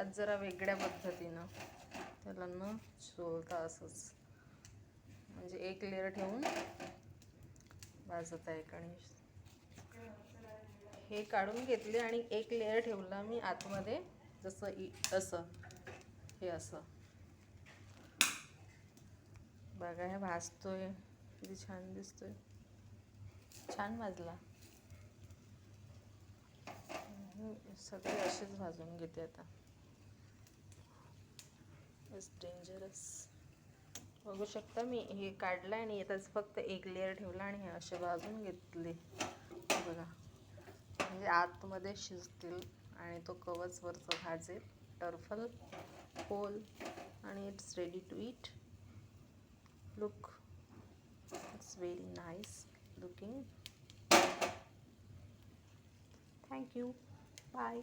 आज जरा वेगळ्या पद्धतीनं त्याला न सोलता असंच, म्हणजे एक लेअर ठेवून भाजत आहे कणीस. हे काढून घेतले आणि एक लेअर ठेवला मी आतमध्ये, जसं असं हे असं बघा. हे भाजतोय किती छान दिसतोय, छान भाजला. सगळे असेच भाजून घेते आता. It's dangerous. बघू शकता मी हे काढलं आणि यातच फक्त एक लेअर ठेवला आणि हे असे भाजून घेतले बघा. म्हणजे आतमध्ये शिजतील आणि तो कवच वरचं भाजेल. टर्फल होल आणि it's ready to eat. Look, it's very nice looking. Thank you. Bye.